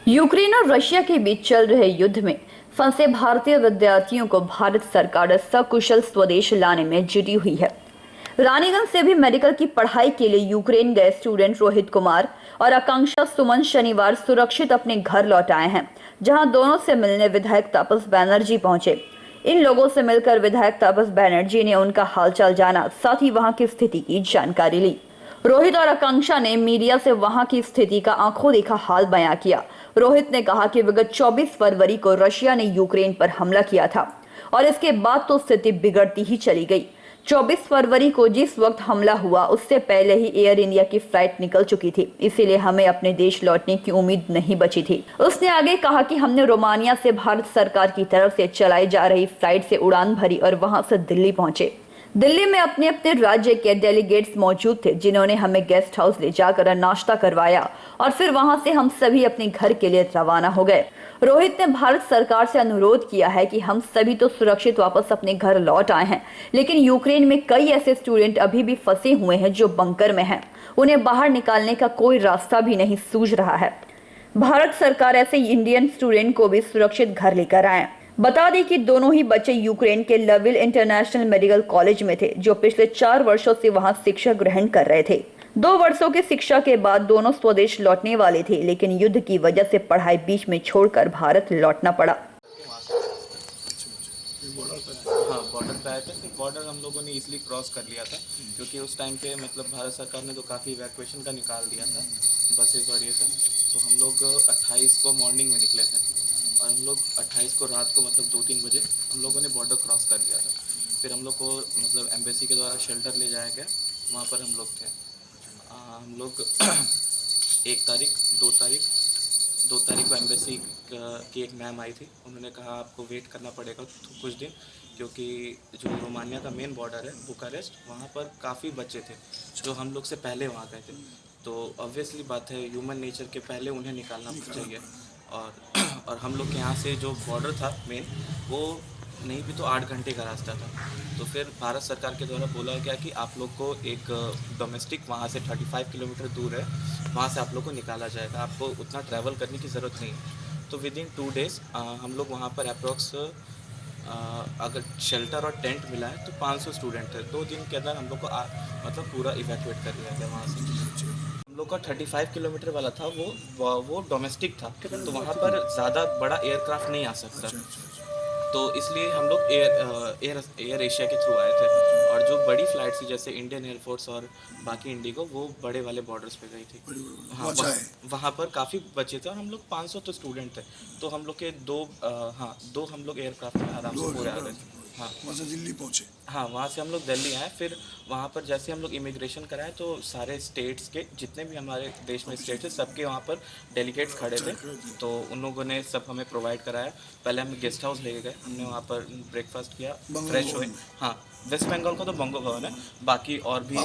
Ukraine और Russia के बीच चल रहे युद्ध में फंसे भारतीय विद्यार्थियों को भारत सरकार सकुशल स्वदेश लाने में जुटी हुई है। रानीगंज से भी मेडिकल की पढ़ाई के लिए यूक्रेन गए स्टूडेंट रोहित कुमार और आकांक्षा सुमन शनिवार सुरक्षित अपने घर लौट आए हैं, जहां दोनों से मिलने विधायक तापस बैनर्जी पहुंचे। इन लोगों से मिलकर विधायक तापस बैनर्जी ने उनका हालचाल जाना, साथ ही वहां की स्थिति की जानकारी ली। रोहित और आकांक्षा ने मीडिया से वहां की स्थिति का आंखों देखा हाल बयां किया। रोहित ने कहा कि विगत 24 फरवरी को रशिया ने यूक्रेन पर हमला किया था और इसके बाद तो स्थिति बिगड़ती ही चली गई। 24 फरवरी को जिस वक्त हमला हुआ उससे पहले ही एयर इंडिया की फ्लाइट निकल चुकी थी, इसीलिए हमें अपने देश लौटने की उम्मीद नहीं बची थी। उसने आगे कहा कि हमने रोमानिया से भारत सरकार की तरफ से चलाई जा रही फ्लाइट से उड़ान भरी और वहां से दिल्ली पहुंचे। दिल्ली में अपने अपने राज्य के डेलीगेट्स मौजूद थे, जिन्होंने हमें गेस्ट हाउस ले जाकर नाश्ता करवाया और फिर वहां से हम सभी अपने घर के लिए रवाना हो गए। रोहित ने भारत सरकार से अनुरोध किया है कि हम सभी तो सुरक्षित वापस अपने घर लौट आए हैं, लेकिन यूक्रेन में कई ऐसे स्टूडेंट अभी भी फंसे हुए हैं जो बंकर में हैं। उन्हें बाहर निकालने का कोई रास्ता भी नहीं सूझ रहा है। भारत सरकार ऐसे इंडियन स्टूडेंट को भी सुरक्षित घर लेकर आए। बता दें कि दोनों ही बच्चे यूक्रेन के लविल इंटरनेशनल मेडिकल कॉलेज में थे, जो पिछले 4 वर्षों से वहां शिक्षा ग्रहण कर रहे थे। 2 वर्षों की शिक्षा के बाद दोनों स्वदेश लौटने वाले थे, लेकिन युद्ध की वजह से पढ़ाई बीच में छोड़कर भारत लौटना पड़ा। हाँ, बॉर्डर पे आए थे। फिर बॉर्डर हम लोगों ने इजीली क्रॉस कर लिया था, क्योंकि उस टाइम पे मतलब भारत सरकार ने तो काफ़ी इवैक्यूएशन का निकाल दिया था, बसेस और ये सब। तो हम लोग 28 को मॉर्निंग में निकले थे और हम लोग 28 को रात को मतलब 2-3 बजे हम लोगों ने बॉर्डर क्रॉस कर लिया था। फिर हम लोग को मतलब एम्बेसी के द्वारा शेल्टर ले जाया गया, वहाँ पर हम लोग थे। हम लोग 1 तारीख 2 तारीख को एम्बेसी की एक मैम आई थी। उन्होंने कहा आपको वेट करना पड़ेगा कुछ दिन, क्योंकि जो रोमानिया का मेन बॉर्डर है बुकारेस्ट, वहाँ पर काफ़ी बच्चे थे जो हम लोग से पहले वहाँ गए थे। तो ऑब्वियसली बात है, ह्यूमन नेचर के पहले उन्हें निकालना चाहिए। और हम लोग के यहाँ से जो बॉर्डर था मेन, वो नहीं भी तो 8 घंटे का रास्ता था। तो फिर भारत सरकार के द्वारा बोला गया कि आप लोग को एक डोमेस्टिक वहाँ से 35 किलोमीटर दूर है, वहाँ से आप लोग को निकाला जाएगा, आपको उतना ट्रैवल करने की ज़रूरत नहीं है। तो विद इन 2 डेज़ हम लोग वहाँ पर अप्रॉक्स अगर शेल्टर और टेंट मिला है तो 500 स्टूडेंट थे। 2 दिन के अंदर हम लोग को मतलब पूरा इवैक्यूएट कर दिया गया वहाँ से। हम लोग का 35 किलोमीटर वाला था, वो डोमेस्टिक था, तो वहाँ पर ज़्यादा बड़ा एयरक्राफ्ट नहीं आ सकता। तो इसलिए हम लोग एयर एशिया के थ्रू आए थे। और जो बड़ी फ्लाइट थी जैसे इंडियन एयरफोर्स और बाकी इंडिगो, वो बड़े वाले बॉर्डर्स पे गई थी। हाँ, वहाँ पर काफ़ी बच्चे थे और हम लोग 500 तो स्टूडेंट थे। तो हम लोग के दो हम लोग एयरक्राफ्ट में आराम से पूरे आ गए थे। हाँ, वहाँ से दिल्ली पहुँचे। हाँ, वहाँ से हम लोग दिल्ली आए। फिर वहाँ पर जैसे हम लोग इमिग्रेशन कराए तो सारे स्टेट्स के जितने भी हमारे देश में स्टेट थे, सबके वहाँ पर डेलीगेट्स खड़े थे। तो उन लोगों ने सब हमें प्रोवाइड कराया। पहले हमें गेस्ट हाउस ले गए, हमने वहाँ पर ब्रेकफास्ट किया, फ्रेश हुए। हाँ, वेस्ट बंगाल का तो बंगो भवन है, बाकी और भी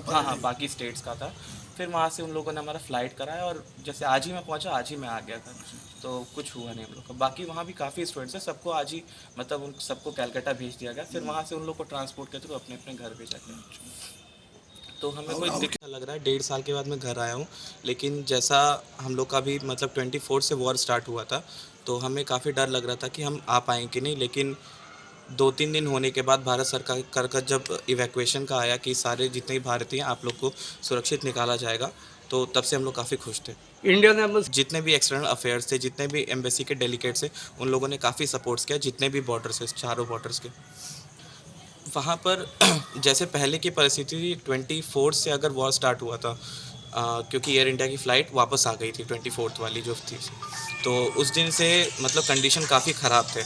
हाँ बाकी स्टेट्स का था। फिर वहाँ से उन लोगों ने हमारा फ़्लाइट कराया और जैसे आज ही मैं पहुँचा, आज ही मैं आ गया था। तो कुछ हुआ नहीं हम लोग का। बाकी वहाँ भी काफ़ी स्टूडेंट्स हैं, सबको आज ही मतलब उन सबको कलकत्ता भेज दिया गया। फिर वहाँ से उन लोग को ट्रांसपोर्ट के थ्रू अपने अपने घर भेजा गया। तो हमें कोई दिक्कत लग रहा है। 1.5 साल के बाद मैं घर आया हूँ, लेकिन जैसा हम लोग का भी मतलब 24 से वॉर स्टार्ट हुआ था, तो हमें काफ़ी डर लग रहा था कि हम आ पाएंगे नहीं। लेकिन 2-3 दिन होने के बाद भारत सरकार का जब इवैक्यूएशन का आया कि सारे जितने भी भारतीय हैं आप लोग को सुरक्षित निकाला जाएगा, तो तब से हम लोग काफ़ी खुश थे। इंडिया ने मतलब जितने भी एक्सटर्नल अफेयर्स थे, जितने भी एम्बेसी के डेलीगेट्स थे, उन लोगों ने काफ़ी सपोर्ट्स किया, जितने भी बॉर्डर्स है, चारों बॉर्डर्स के। वहाँ पर जैसे पहले की परिस्थिति थी, 24 से अगर वॉर स्टार्ट हुआ था, क्योंकि एयर इंडिया की फ़्लाइट वापस आ गई थी 24 वाली जो थी, तो उस दिन से मतलब कंडीशन काफ़ी ख़राब थे।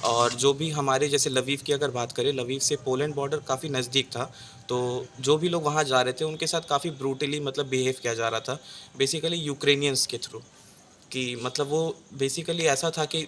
और जो भी हमारे जैसे लवीव की अगर बात करें, लवीव से पोलैंड बॉर्डर काफ़ी नज़दीक था, तो जो भी लोग वहाँ जा रहे थे उनके साथ काफ़ी ब्रूटली मतलब बिहेव किया जा रहा था, बेसिकली यूक्रेनियंस के थ्रू। कि मतलब वो बेसिकली ऐसा था कि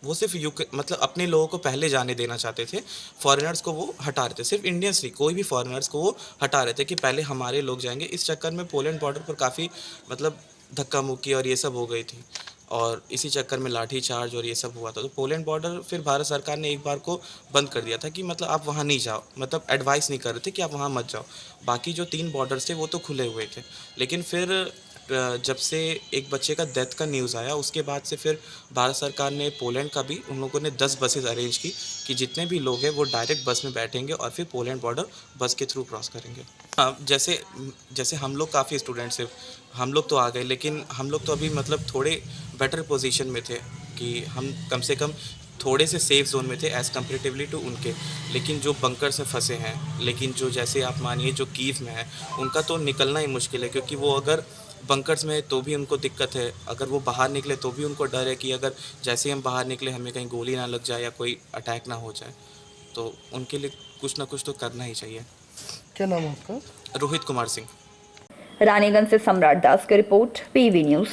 वो सिर्फ मतलब अपने लोगों को पहले जाने देना चाहते थे, फॉरेनर्स को वो हटा रहे थे। सिर्फ इंडियंस नहीं, कोई भी फॉरेनर्स को वो हटा रहे थे कि पहले हमारे लोग जाएंगे। इस चक्कर में पोलैंड बॉर्डर पर काफ़ी मतलब धक्का मुक्की और ये सब हो गई थी, और इसी चक्कर में लाठी चार्ज और ये सब हुआ था। तो पोलैंड बॉर्डर फिर भारत सरकार ने एक बार को बंद कर दिया था कि मतलब आप वहाँ नहीं जाओ, मतलब एडवाइस नहीं कर रहे थे कि आप वहाँ मत जाओ। बाकी जो 3 बॉर्डर्स थे वो तो खुले हुए थे। लेकिन फिर जब से एक बच्चे का डेथ का न्यूज़ आया उसके बाद से फिर भारत सरकार ने पोलैंड का भी उन लोगों ने 10 बसेज अरेंज की कि जितने भी लोग हैं वो डायरेक्ट बस में बैठेंगे और फिर पोलैंड बॉर्डर बस के थ्रू क्रॉस करेंगे। हाँ, जैसे जैसे हम लोग काफ़ी स्टूडेंट्स हैं, हम लोग तो आ गए, लेकिन हम लोग तो अभी मतलब थोड़े बेटर पोजीशन में थे कि हम कम से कम थोड़े से सेफ जोन में थे एज़ कम्पेरेटिवली टू उनके। लेकिन जो बंकर से फंसे हैं, लेकिन जो जैसे आप मानिए जो कीव में है, उनका तो निकलना ही मुश्किल है, क्योंकि वो अगर बंकर्स में है तो भी उनको दिक्कत है, अगर वो बाहर निकले तो भी उनको डर है कि अगर जैसे ही हम बाहर निकले हमें कहीं गोली ना लग जाए या कोई अटैक ना हो जाए, तो उनके लिए कुछ ना कुछ तो करना ही चाहिए। क्या नाम है आपका? रोहित कुमार सिंह। रानीगंज से सम्राट दास की रिपोर्ट, पीवी न्यूज़।